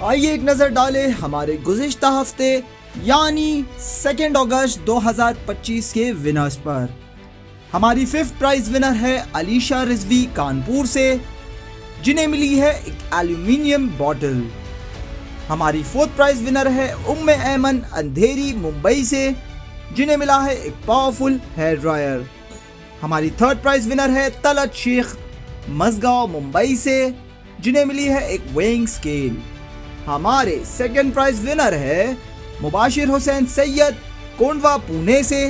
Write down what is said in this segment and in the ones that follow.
آئیے ایک نظر ڈالے ہمارے گزشتہ ہفتے یعنی 2 اگست 2025 کے ونرز پر۔ ہماری 5th پرائز ونر ہے علیشہ رضوی کانپور سے، جنہیں ملی ہے ایک ایلومینیم بوٹل۔ ہماری 4th پرائز ونر ہے ام ایمن اندھیری ممبئی سے، جنہیں ملا ہے ایک پاورفل ہیئر ڈرائر۔ ہماری 3rd پرائز ونر ہے طلعت شیخ مزگاؤں ممبئی سے، جنہیں ملی ہے ایک ویئنگ اسکیل۔ ہمارے 2nd پرائز ونر ہے مباشر حسین سید کونڈوا پونے سے،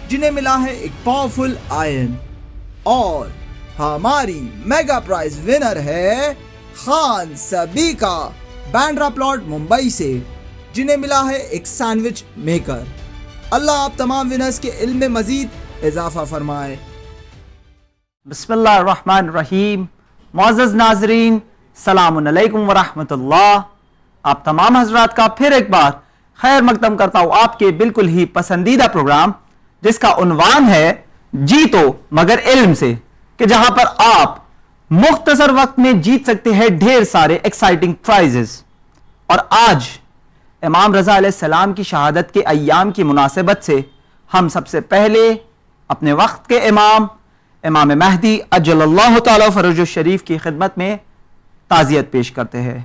جنہیں ملا ہے ایک پاورفل آئرن۔ اور ہماری میگا پرائز ونر ہے خان سبیکا بینڈرا پلاٹ ممبئی سے، جنہیں ملا ہے ایک سینڈوچ میکر۔ اللہ آپ تمام ونرز کے علم میں مزید اضافہ فرمائے۔ بسم اللہ الرحمن الرحیم۔ معزز ناظرین، السلام علیکم ورحمۃ اللہ۔ آپ تمام حضرات کا پھر ایک بار خیر مقدم کرتا ہوں آپ کے بالکل ہی پسندیدہ پروگرام، جس کا عنوان ہے جیتو مگر علم سے، کہ جہاں پر آپ مختصر وقت میں جیت سکتے ہیں ڈھیر سارے ایکسائٹنگ پرائزز۔ اور آج امام رضا علیہ السلام کی شہادت کے ایام کی مناسبت سے ہم سب سے پہلے اپنے وقت کے امام مہدی اجل اللہ تعالی فرج الشریف کی خدمت میں تعزیت پیش کرتے ہیں۔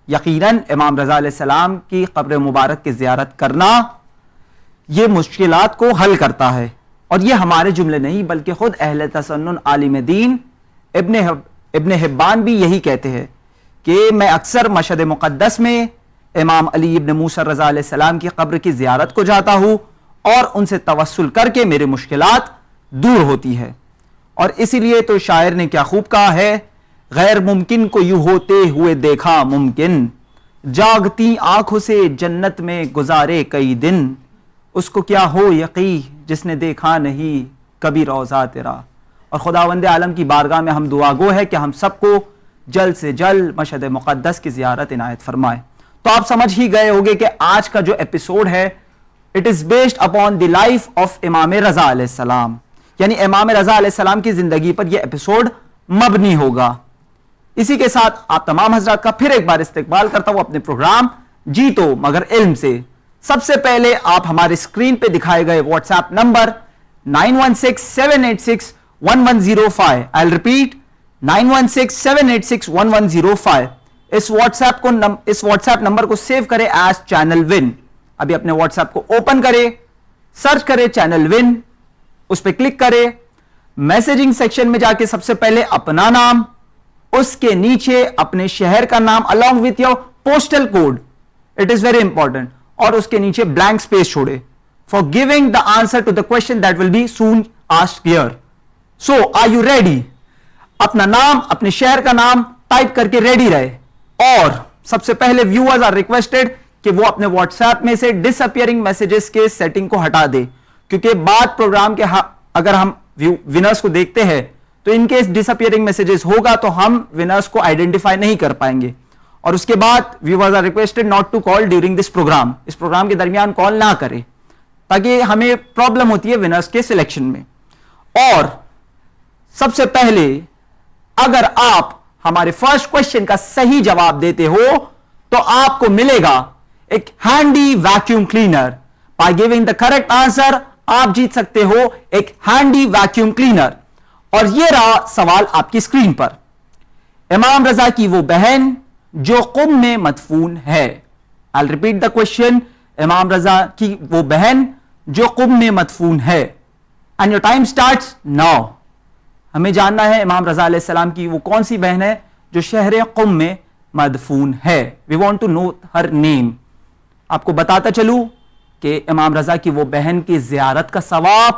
یقیناً امام رضا علیہ السلام کی قبر مبارک کی زیارت کرنا یہ مشکلات کو حل کرتا ہے، اور یہ ہمارے جملے نہیں بلکہ خود اہل تسنن عالم دین ابن حبان بھی یہی کہتے ہیں کہ میں اکثر مشہد مقدس میں امام علی ابن موسیٰ رضا علیہ السلام کی قبر کی زیارت کو جاتا ہوں اور ان سے توسل کر کے میرے مشکلات دور ہوتی ہے۔ اور اسی لیے تو شاعر نے کیا خوب کہا ہے، غیر ممکن کو یوں ہوتے ہوئے دیکھا ممکن، جاگتی آنکھوں سے جنت میں گزارے کئی دن، اس کو کیا ہو یقین جس نے دیکھا نہیں کبھی روضہ تیرا۔ اور خداوند عالم کی بارگاہ میں ہم دعا گو ہے کہ ہم سب کو جلد سے جلد مشہد مقدس کی زیارت عنایت فرمائے۔ تو آپ سمجھ ہی گئے ہوگے کہ آج کا جو ایپیسوڈ ہے it is based upon the life of امام رضا علیہ السلام، یعنی امام رضا علیہ السلام کی زندگی پر یہ ایپیسوڈ مبنی ہوگا۔ اسی کے ساتھ آپ تمام حضرات کا پھر ایک بار استقبال کرتا ہوں اپنے پروگرام جیتو مگر علم سے۔ سب سے پہلے آپ ہمارے اسکرین پہ دکھائے گئے what's app number 9167861105، I'll repeat 9167861105، اس واٹس ایپ نمبر کو سیو کرے ایز چینل ون۔ ابھی اپنے واٹس ایپ کو اوپن کرے، سرچ کرے چینل ون، اس پہ کلک کرے، میسیجنگ سیکشن میں جا کے سب سے پہلے اپنا نام، اس کے نیچے اپنے شہر کا نام along with your postal code، it is very important، اور اس کے نیچے blank space چھوڑے for giving the answer to the question that will be soon asked here۔ So are you ready؟ اپنا نام، اپنے شہر کا نام ٹائپ کر کے ریڈی رہے۔ اور سب سے پہلے viewers are requested کہ وہ اپنے واٹس ایپ میں سے ڈس اپیئرنگ میسیجز کے سیٹنگ کو ہٹا دے، کیونکہ بعد پروگرام کے اگر ہم ونرز کو دیکھتے ہیں تو in case disappearing messages ہوگا تو ہم ونرز کو آئیڈینٹیفائی نہیں کر پائیں گے۔ اور اس کے بعد viewers are requested not to call during this programme, اس پروگرام کے درمیان کال نہ کرے تاکہ ہمیں پرابلم ہوتی ہے ونرز کے سلیکشن میں۔ اور سب سے پہلے اگر آپ ہمارے فرسٹ کوشچن کا صحیح جواب دیتے ہو تو آپ کو ملے گا ایک handy vacuum cleaner. By giving the correct answer آپ جیت سکتے ہو ایک ہینڈی ویکیوم کلینر۔ اور یہ رہا سوال آپ کی اسکرین پر، امام رضا کی وہ بہن جو قم میں مدفون ہے۔ I'll repeat the question، امام رضا کی وہ بہن جو قم میں مدفون ہے۔ And your time starts now۔ ہمیں جاننا ہے امام رضا علیہ السلام کی وہ کون سی بہن ہے جو شہر قم میں مدفون ہے۔ We want to know her name۔ آپ کو بتاتا چلوں کہ امام رضا کی وہ بہن کی زیارت کا ثواب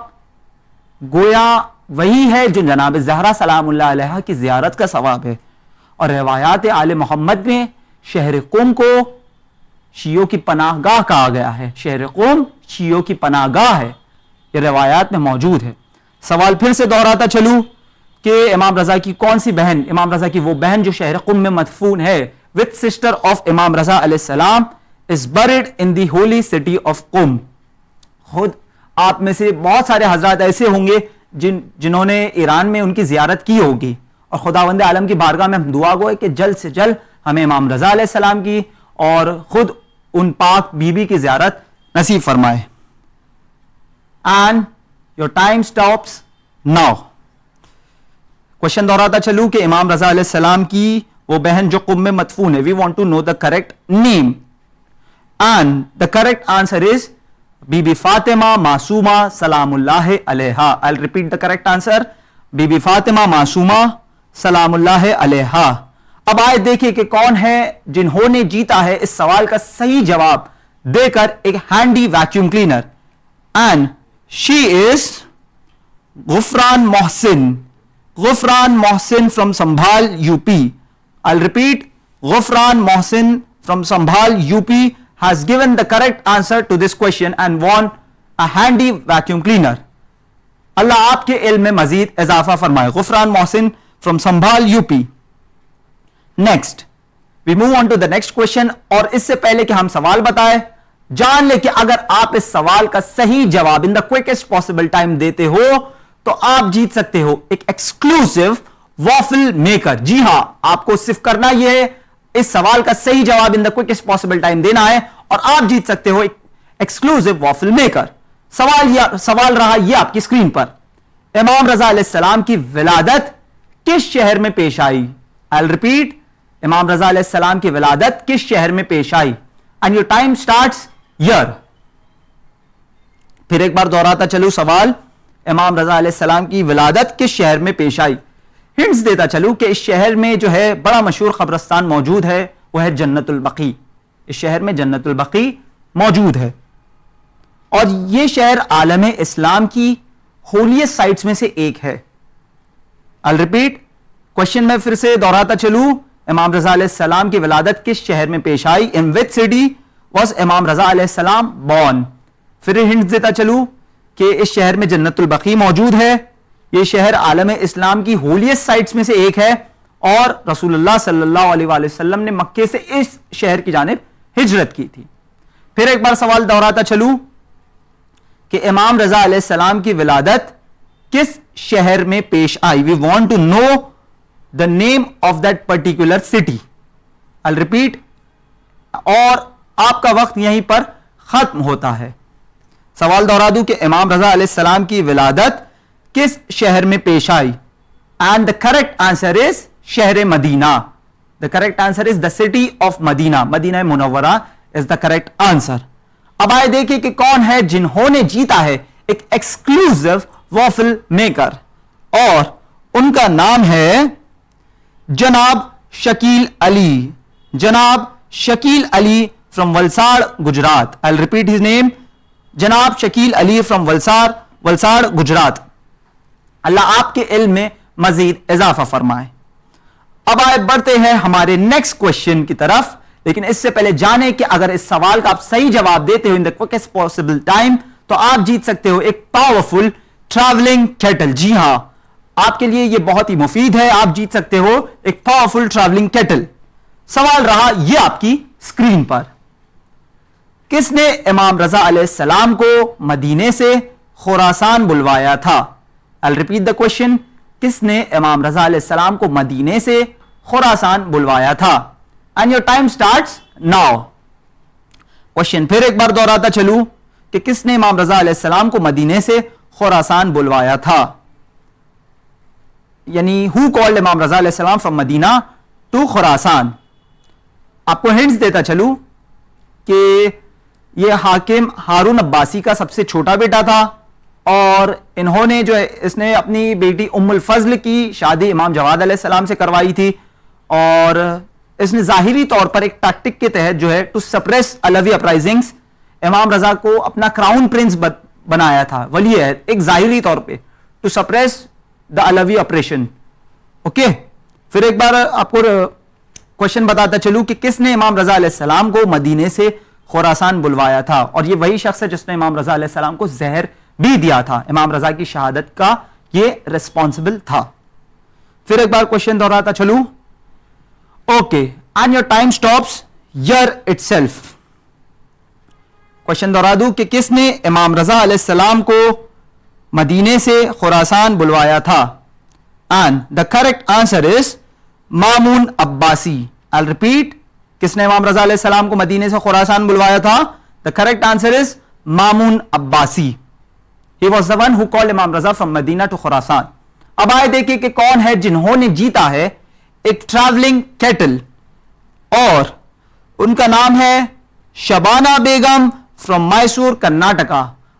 گویا وہی ہے جو جناب زہرا سلام اللہ علیہا کی زیارت کا ثواب ہے۔ اور روایات آل محمد میں شہر قم کو شیعوں کی پناہ گاہ کہا گیا ہے، شہر قم شیعوں کی پناہ گاہ ہے، یہ روایات میں موجود ہے۔ سوال پھر سے دہراتا چلوں کہ امام رضا کی کون سی بہن، امام رضا کی وہ بہن جو شہر قم میں مدفون ہے with sister of امام رضا علیہ السلام is buried in the holy city of قم۔ خود آپ میں سے بہت سارے حضرات ایسے ہوں گے جنہوں نے ایران میں ان کی زیارت کی ہوگی، اور خداوند عالم کی بارگاہ میں ہم دعا گو ہے کہ جلد سے جلد ہمیں امام رضا علیہ السلام کی اور خود ان پاک بی بی کی زیارت نصیب فرمائے. And your time stops now. Question دہراتا چلوں کہ امام رضا علیہ السلام کی وہ بہن جو قم میں مدفون ہے, we want to know the correct name, and the correct answer is Bibi Bibi Fatima Masuma سلام اللہ علیہا. I'll repeat the correct answer, Bibi Bibi Fatima Masuma سلام اللہ علیہا. اب آئے دیکھیں کہ کون ہے جنہوں نے جیتا ہے اس سوال کا صحیح جواب دے کر ایک handy vacuum cleaner, and she is Ghufran Mohsin. Ghufran Mohsin from سنبھال UP. I'll repeat, Ghufran Mohsin from سنبھال UP has given the correct answer to this question and won a handy vacuum cleaner. اللہ آپ کے علم میں مزید اضافہ فرمائے. غفران محسن from سنبھال UP. Next, we move on to the next question. اور اس سے پہلے کہ ہم سوال بتائیں, جان لے کہ اگر آپ اس سوال کا صحیح جواب in the quickest possible time دیتے ہو تو آپ جیت سکتے ہو ایک ایکسکلوسیو وافل میکر. جی ہاں, آپ کو صرف کرنا یہ ہے اس سوال کا صحیح جواب in the quickest possible time دینا ہے اور آپ جیت سکتے ہو ایک ایکسکلوسیو وافل میکر. سوال رہا یہ آپ کی اسکرین پر, امام رضا علیہ السلام کی ولادت کس شہر میں پیش آئی؟ I'll repeat, امام رضا علیہ السلام کی ولادت کس شہر میں پیش آئی؟ And your time starts here. پھر ایک بار دہراتا چلوں سوال, امام رضا علیہ السلام کی ولادت کس شہر میں پیش آئی؟ ہنٹس دیتا چلوں کہ اس شہر میں جو ہے بڑا مشہور قبرستان موجود ہے, وہ ہے جنت البقیع. اس شہر میں جنت البقیع موجود ہے اور یہ شہر عالم اسلام کی ہولیسٹ سائٹس میں سے ایک ہے. I'll repeat, کوشچن میں پھر سے دہراتا چلوں, امام رضا علیہ السلام کی ولادت کس شہر میں پیش آئی؟ In which city was امام رضا علیہ السلام born؟ پھر ہنٹس دیتا چلوں کہ اس شہر میں جنت البقیع موجود ہے, یہ شہر عالم اسلام کی ہولیسٹ سائٹس میں سے ایک ہے اور رسول اللہ صلی اللہ علیہ وآلہ وسلم نے مکے سے اس شہر کی جانب ہجرت کی تھی. پھر ایک بار سوال دہراتا چلوں کہ امام رضا علیہ السلام کی ولادت کس شہر میں پیش آئی؟ We want to know the name of that particular city. I'll repeat, اور آپ کا وقت یہیں پر ختم ہوتا ہے. سوال دہرا دوں کہ امام رضا علیہ السلام کی ولادت کس شہر میں پیش آئی؟ And the correct answer is شہر Medina. The correct answer is the city of Medina. Medina Munawwara is the correct answer. اب آئے دیکھیں کہ کون ہے جنہوں نے جیتا ہے ایک ایکسکلوسیو وافل میکر, اور ان کا نام ہے جناب شکیل علی. جناب Shakeel Ali from Valsad Gujarat. I'll repeat his name, جناب شکیل علی فرام ولساڑ گجرات. اللہ آپ کے علم میں مزید اضافہ فرمائے. اب آئے بڑھتے ہیں ہمارے نیکسٹ کوشچن کی طرف, لیکن اس سے پہلے جانیں کہ اگر اس سوال کا آپ صحیح جواب دیتے ہو ان دا کوئکسٹ پاسبل ٹائم تو آپ جیت سکتے ہو ایک پاورفل ٹریولنگ کیٹل. جی ہاں, آپ کے لیے یہ بہت ہی مفید ہے, آپ جیت سکتے ہو ایک پاورفل ٹریولنگ کیٹل. سوال رہا یہ آپ کی اسکرین پر, کس نے امام رضا علیہ السلام کو مدینے سے خراسان بلوایا تھا؟ I'll repeat the question, کس نے امام رضا علیہ السلام کو مدینے سے خراسان بلوایا تھا؟ And your time starts now. question پھر ایک بار دہراتا چلوں کہ کس نے امام رضا علیہ السلام کو مدینے سے خراسان بلوایا تھا؟ یعنی who called امام رضا علیہ السلام from مدینہ to خراسان. آپ کو ہنٹس دیتا چلوں کہ یہ حاکم ہارون عباسی کا سب سے چھوٹا بیٹا تھا اور انہوں نے جو ہے اس نے اپنی بیٹی ام الفضل کی شادی امام جواد علیہ السلام سے کروائی تھی, اور اس نے ظاہری طور پر ایک ٹیکٹک کے تحت جو ہے ٹو سپریس علوی اپرائزنگز امام رضا کو اپنا کراؤن پرنس بنایا تھا, ولی عہد, ایک ظاہری طور پہ to suppress the Alvi operation. Okay, پھر ایک بار آپ کو کوشچن بتاتا چلوں کہ کس نے امام رضا علیہ السلام کو مدینے سے خراسان بلوایا تھا, اور یہ وہی شخص ہے جس نے امام رضا علیہ السلام کو زہر بھی دیا تھا. امام رضا کی شہادت کا یہ ریسپانسبل تھا. پھر ایک بار کوشچن دہراتا چلوں. Okay, and your time stops here itself. Question دہرا دوں کہ کس نے امام رضا علیہ السلام کو مدینے سے خراسان بلوایا تھا؟ And the correct answer is Mamun Abbasi. I'll repeat, کس نے امام رضا علیہ السلام کو مدینے سے خراسان بلوایا تھا؟ The correct answer is Mamun Abbasi. He was the one who called امام رضا from مدینہ to خراسان. اب آئے دیکھیں کہ کون ہے جنہوں نے جیتا ہے ایک ٹریولنگ کیٹل, اور ان کا نام ہے شبانہ بیگم from Mysore, Karnataka.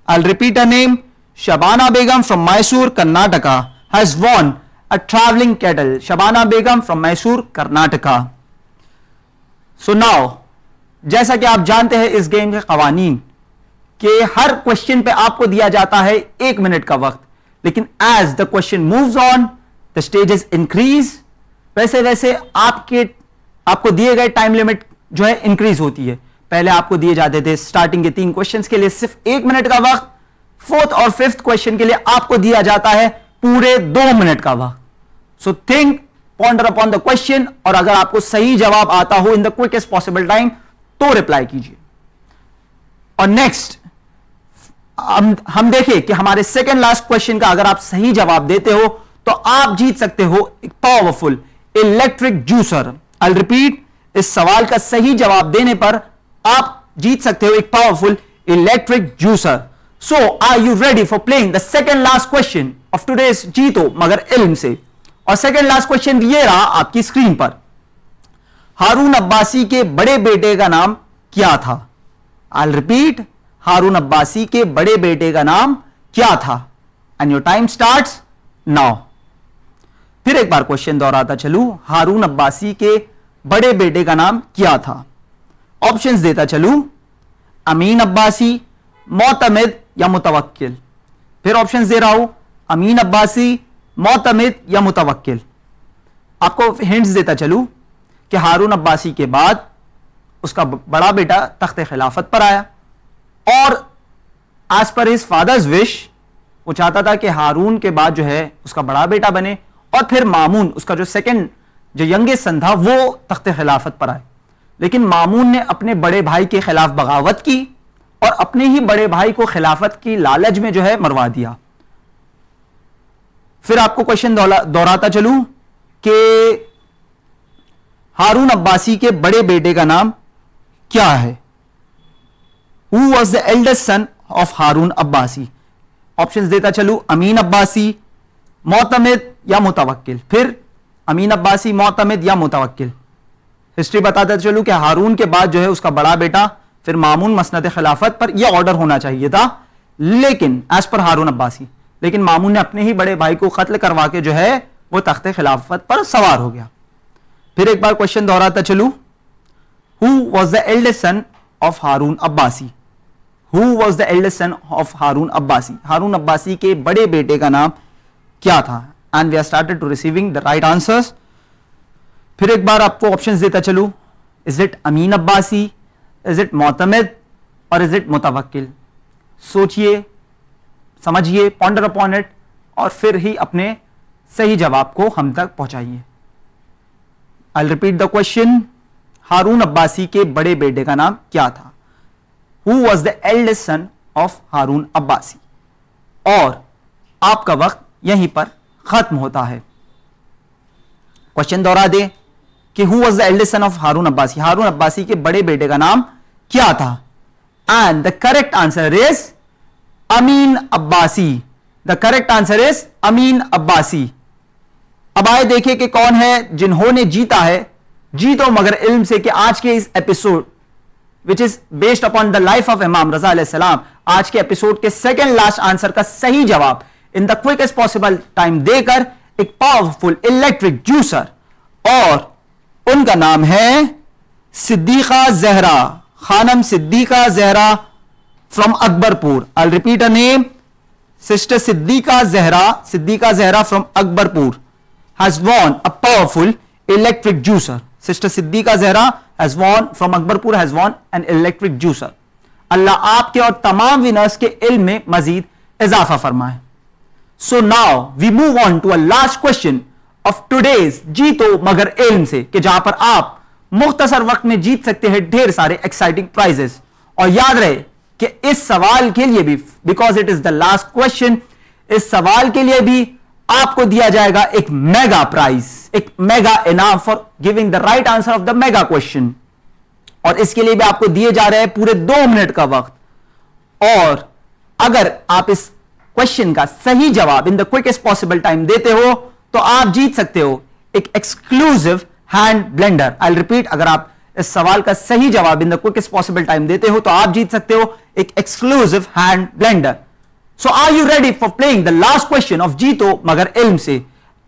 I'll repeat her name. Shabana Begum from Mysore, Karnataka has won a traveling kettle. Shabana Begum from Mysore, Karnataka. So now, جیسا کہ آپ جانتے ہیں اس گیم کے قوانین کہ ہر کوشچن پہ آپ کو دیا جاتا ہے 1 منٹ کا وقت, لیکن as the question moves on, the stages increase. ویسے ویسے آپ کو دیے گئے ٹائم لمٹ جو ہے انکریز ہوتی ہے. پہلے آپ کو دیے جاتے تھے اسٹارٹنگ کے 3 کوشچنز کے لیے صرف 1 منٹ کا وقت, 4th اور 5th کوشچن کے لیے آپ کو دیا جاتا ہے پورے 2 منٹ کا وقت. So think, ponder upon the question, اور اگر آپ کو صحیح جواب آتا ہو ان دا کوئکسٹ پاسبل ٹائم تو ریپلائی کیجیے. اور نیکسٹ ہم دیکھیں کہ ہمارے سیکنڈ لاسٹ کوشچن کا اگر آپ صحیح جواب دیتے ہو تو آپ جیت سکتے ہو ایک powerful electric juicer. I'll repeat, اس سوال کا صحیح جواب دینے پر آپ جیت سکتے ہو ایک powerful electric juicer. So are you ready for playing the second last question of today's جیتو مگر علم سے؟ اور سیکنڈ لاسٹ کوشچن یہ رہا آپ کی اسکرین پر. ہارون عباسی کے بڑے بیٹے کا نام کیا تھا؟ I'll repeat, ہارون عباسی کے بڑے بیٹے کا نام کیا تھا؟ And your time starts now. پھر ایک بار کوشچن دہراتا چلوں, ہارون عباسی کے بڑے بیٹے کا نام کیا تھا؟ آپشنز دیتا چلوں, امین عباسی, معتمد یا متوکل. پھر آپشنز دے رہا ہوں, امین عباسی, معتمد یا متوکل. آپ کو ہنٹس دیتا چلوں کہ ہارون عباسی کے بعد اس کا بڑا بیٹا تخت خلافت پر آیا, اور ایز پر ہز فادرز وش وہ چاہتا تھا کہ ہارون کے بعد جو ہے اس کا بڑا بیٹا بنے, اور پھر مامون اس کا جو سیکنڈ جو ینگسٹ سن تھا وہ تخت خلافت پر آئے. لیکن مامون نے اپنے بڑے بھائی کے خلاف بغاوت کی اور اپنے ہی بڑے بھائی کو خلافت کی لالچ میں جو ہے مروا دیا. پھر آپ کو کوشچن دہراتا چلوں کہ ہارون عباسی کے بڑے بیٹے کا نام کیا ہے؟ Who was the eldest son of Harun Abbasi? Options دیتا چلوں, امین عباسی, معتمد یا متوکل. پھر امین عباسی, معتمد یا متوکل. ہسٹری بتاتا چلوں کہ ہارون کے بعد جو ہے اس کا بڑا بیٹا, پھر مامون مسند خلافت پر, یہ آرڈر ہونا چاہیے تھا لیکن ایز پر ہارون عباسی, لیکن مامون نے اپنے ہی بڑے بھائی کو قتل کروا کے جو ہے وہ تخت خلافت پر سوار ہو گیا. پھر ایک بار کوشچن دہراتا چلوں, Who was the eldest son of Harun Abbasi? Who was the eldest son of Harun Abbasi? Haroon Abbasi کے بڑے بیٹے کا نام کیا تھا؟ And we have started to receiving the right answers. پھر ایک بار آپ کو آپشنز دیتا چلوں, is it Amin Abbasi, is it معتمد, اور is it متوکل؟ سوچئے, سمجھئے, پونڈر اپون اٹ, اور پھر ہی اپنے صحیح جواب کو ہم تک پہنچائیے. I'll repeat the question. Haroon Abbasi کے بڑے بیٹے کا نام کیا تھا؟ Who was the eldest son of Harun Abbasi? اور آپ کا وقت یہیں پر ختم ہوتا ہے. کوشچن دوہرا دے کہ who was the eldest son of Harun Abbasi? Haroon Abbasi کے بڑے بیٹے کا نام کیا تھا؟ And the correct answer is Amin Abbasi. The correct answer is امین عباسی. اب آئے دیکھیں کہ کون ہے جنہوں نے جیتا ہے جیتو مگر علم سے, کہ آج کے اس episode which is based upon the life of امام رضا علیہ السلام, آج کے ایپیسوڈ کے سیکنڈ لاسٹ آنسر کا صحیح جواب in the quickest possible time دے کر ایک پاورفل الیکٹرک جوسر, اور ان کا نام ہے صدیقہ زہرا, خانم صدیقہ Zahra from اکبرپور. I'll repeat her name. Sister Siddiqa Zahra from اکبرپور has won a powerful electric juicer. Sister Siddiqa Zahra has won from اکبرپور has won an electric juicer. اللہ آپ کے اور تمام ونرز کے علم میں مزید اضافہ فرمائے. So now we move on to a last question of today's جیتو مگر علم سے, کہ جہاں پر آپ مختصر وقت میں جیت سکتے ہیں ڈھیر سارے ایکسائٹنگ پرائزز. اور یاد رہے کہ اس سوال کے لیے بھی, because it is the last question, اس سوال کے لیے بھی آپ کو دیا جائے گا ایک میگا پرائز, ایک میگا انعام for giving the right answer of the mega question. اور اس کے لیے بھی آپ کو دیے جا رہے ہیں پورے 2 منٹ کا وقت. اور اگر آپ اس کوشچن کا صحیح جواب in the quickest possible time دیتے ہو تو آپ جیت سکتے ہو ایک exclusive hand blender. I repeat, اگر آپ اس سوال کا صحیح جواب in the quickest possible time دیتے ہو تو آپ جیت سکتے ہو ایک exclusive hand blender. So are you ready for playing the last question of جیتو مگر علم سے؟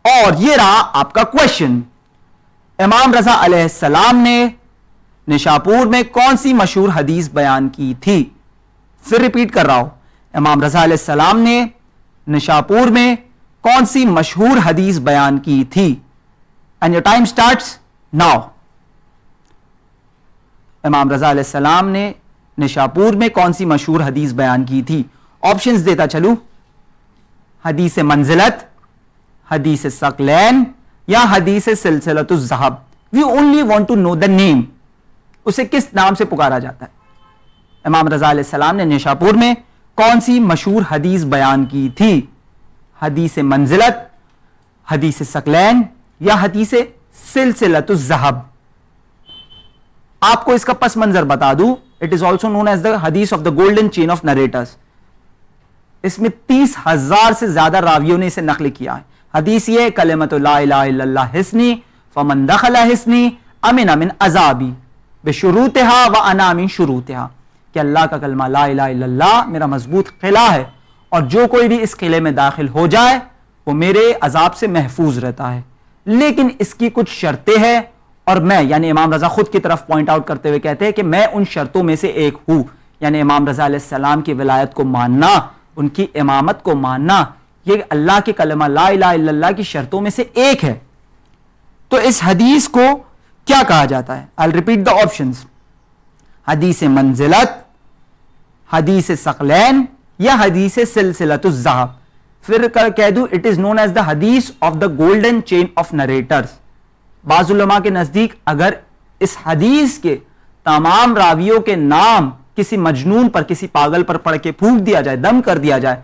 اور یہ رہا آپ کا کوشچن. امام رضا علیہ السلام نے نشاپور میں کون سی مشہور حدیث بیان کی تھی؟ پھر ریپیٹ کر رہا ہوں, امام رضا علیہ السلام نے نشاپور میں کون سی مشہور حدیث بیان کی تھی؟ And your time starts now. امام رضا علیہ السلام نے نشاپور میں کون سی مشہور حدیث بیان کی تھی؟ آپشنز دیتا چلو. حدیث منزلت, حدیث ثقلین یا حدیث سلسلۃ الذہب. We only want to know the name. اسے کس نام سے پکارا جاتا ہے؟ امام رضا علیہ السلام نے نشاپور میں کون سی مشہور حدیث بیان کی تھی؟ حدیث منزلت, حدیث ثقلین یا حدیث سلسلۃ الذہب. آپ کو اس کا پس منظر بتا دوں, it is also known as the حدیث of the golden chain of narrators. اس میں 30,000 سے زیادہ راویوں نے اسے نقل کیا ہے. حدیث یہ کلمۃ لا الہ الا اللہ حسنی فمن دخل حسنی امن من عذابی بشروطہا وانا من شروطہا, کہ اللہ کا کلمہ لا الہ الا اللہ میرا مضبوط قلعہ ہے اور جو کوئی بھی اس قلعے میں داخل ہو جائے وہ میرے عذاب سے محفوظ رہتا ہے. لیکن اس کی کچھ شرطیں ہیں, اور میں یعنی امام رضا خود کی طرف پوائنٹ آؤٹ کرتے ہوئے کہتے ہیں کہ میں ان شرطوں میں سے ایک ہوں. یعنی امام رضا علیہ السلام کی ولایت کو ماننا, ان کی امامت کو ماننا, یہ اللہ کے کلمہ لا الہ الا اللہ کی شرطوں میں سے ایک ہے. تو اس حدیث کو کیا کہا جاتا ہے؟ I'll repeat the options. حدیث منزلت, حدیث ثقلین یا حدیث سلسلۃ الذہب. پھر کہہ دوں it is known as the حدیث of the golden chain of narrators. بعض علماء کے نزدیک اگر اس حدیث کے تمام راویوں کے نام کسی مجنون پر, کسی پاگل پر پڑھ کے پھونک دیا جائے, دم کر دیا جائے,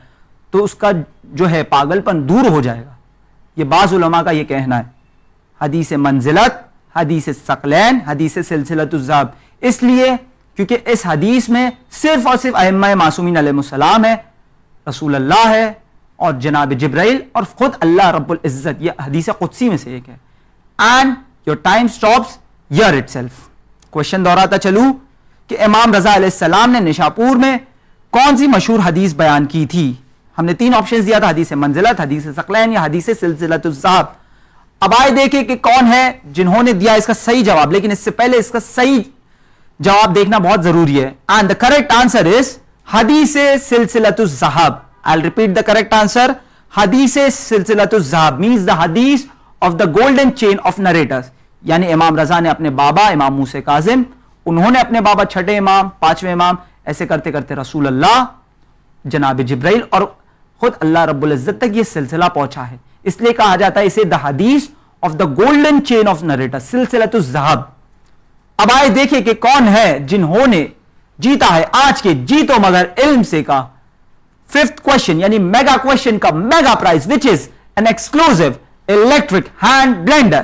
تو اس کا جو ہے پاگل پن دور ہو جائے گا. یہ بعض علماء کا یہ کہنا ہے. حدیث منزلت, حدیث ثقلین, حدیث سلسلۃ الذہب, اس لیے کیونکہ اس حدیث میں صرف اور صرف ائمہ معصومین علیہ السلام ہے, رسول اللہ ہے اور جناب جبرائیل اور خود اللہ رب العزت. یہ حدیث قدسی میں سے ایک ہے. And your time stops here itself. Question دہراتا چلوں کہ امام رضا علیہ السلام نے نشاپور میں کون سی مشہور حدیث بیان کی تھی؟ ہم نے 3 آپشنز دیا تھا, حدیث منزلت, حدیث ثقلین یا حدیث سلسلۃ الذہب. اب آئے دیکھیں کہ کون ہے جنہوں نے دیا اس کا صحیح جواب, لیکن اس سے پہلے اس کا صحیح جواب دیکھنا بہت ضروری ہے. اینڈ دا کریکٹ آنسر از حدیث سلسلۃ الذہب. I'll repeat the correct answer. حدیث سلسلۃ الذہب means the hadith of the golden chain of narrators. یعنی امام رضا نے اپنے بابا امام موسیٰ کاظم, انہوں نے اپنے بابا چھٹے امام, 5ویں امام, ایسے کرتے کرتے رسول اللہ, جناب جبرائیل اور خود اللہ رب العزت تک یہ سلسلہ پہنچا ہے. اس لیے کہا جاتا ہے اسے دا حدیث of the golden chain of narrator, سلسلۃ الذہب. اب آئے دیکھیں کہ کون ہے جنہوں نے جیتا ہے آج کے جیتو مگر علم سے کا 5th کوشچن, یعنی میگا کوشچن کا mega prize, which is an exclusive electric hand blender.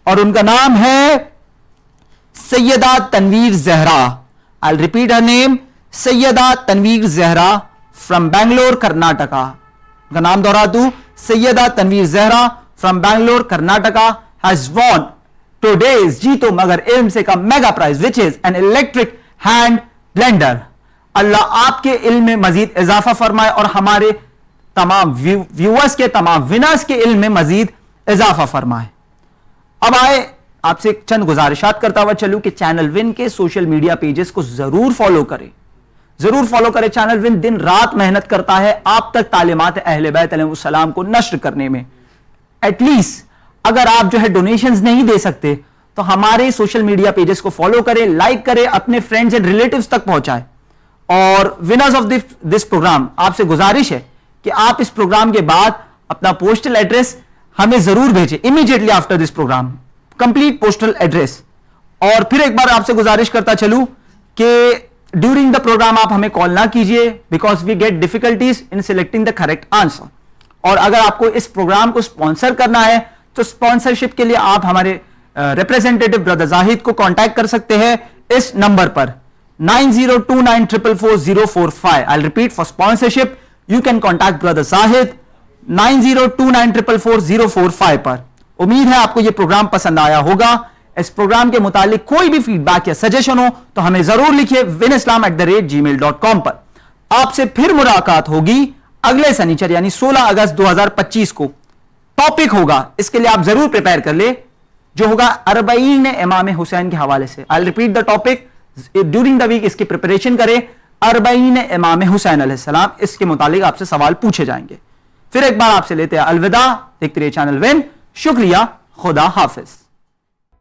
اور ان کا نام ہے سیدہ Tanveer Zahra. I'll repeat her name, Syeda Tanveer Zahra from Bangalore Karnataka. ان کا نام دہرا دوں, سیدہ Tanveer Zahra from Bangalore Karnataka has won today's جیتو مگر علم سے کا mega prize, which is an electric hand blender. اللہ آپ کے علم میں مزید اضافہ فرمائے اور ہمارے تمام ویورز کے, تمام ونرز کے علم میں مزید اضافہ فرمائے. اب آئے آپ سے چند گزارشات کرتا ہوا چلوں کہ چینل ون کے سوشل میڈیا پیجز کو ضرور فالو کریں, ضرور فالو کریں. چینل ون دن رات محنت کرتا ہے آپ تک تعلیمات اہل بیت علیہ السلام کو نشر کرنے میں. ایٹ لیسٹ اگر آپ جو ہے ڈونیشنز نہیں دے سکتے تو ہمارے سوشل میڈیا پیجز کو فالو کریں, لائک کریں, اپنے فرینڈز اینڈ ریلیٹیوز تک پہنچائیں. اور ونرز آف دس پروگرام, آپ سے گزارش ہے کہ آپ اس پروگرام کے بعد اپنا پوسٹل ایڈریس ہمیں ضرور بھیجیں immediately after this programme, complete postal address. اور پھر ایک بار آپ سے گزارش کرتا چلوں کہ ڈیورنگ دا پروگرام آپ ہمیں کال نہ کیجیے, because we get difficulties in selecting the correct answer. اور اگر آپ کو اس پروگرام کو اسپانسر کرنا ہے تو اسپانسرشپ کے لیے آپ ہمارے ریپرزینٹیٹو برادر زاہد کو کانٹیکٹ کر سکتے ہیں اس number per 9029444045. I'll repeat, for sponsorship you can contact brother Zahid 9029444045 پر. امید ہے آپ کو یہ پروگرام پسند آیا ہوگا. اس پروگرام کے متعلق کوئی بھی فیڈ بیک یا سجیشن ہو تو ہمیں ضرور لکھیے winislam@gmail.com پر. آپ سے پھر ملاقات ہوگی اگلے سنیچر یعنی 16 اگست 2025 کو. ٹاپک ہوگا, اس کے لیے آپ ضرور پریپئر کر لیں, جو ہوگا 40 امام حسین کے حوالے سے. I'll repeat the topic during the week. اس کی پریپریشن کریں. 40 امام حسین علیہ السلام, اس کے متعلق آپ سے سوال پوچھے جائیں گے. پھر ایک بار آپ سے لیتے ہیں الوداع. دیکھتے رہیے چینل ون. شکریہ. خدا حافظ.